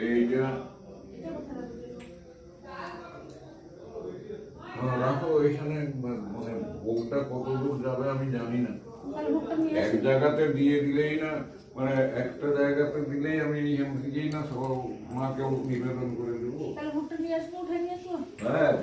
এইটা রাখো এখানে, মানে ভোগটা কত দূর যাবে আমি জানি না। এক জায়গাতে দিয়ে দিলেই না, মানে একটা জায়গাতে দিলেই আমি এখান থেকেই না সব মাকেও নিবেদন করে দেবো। হ্যাঁ।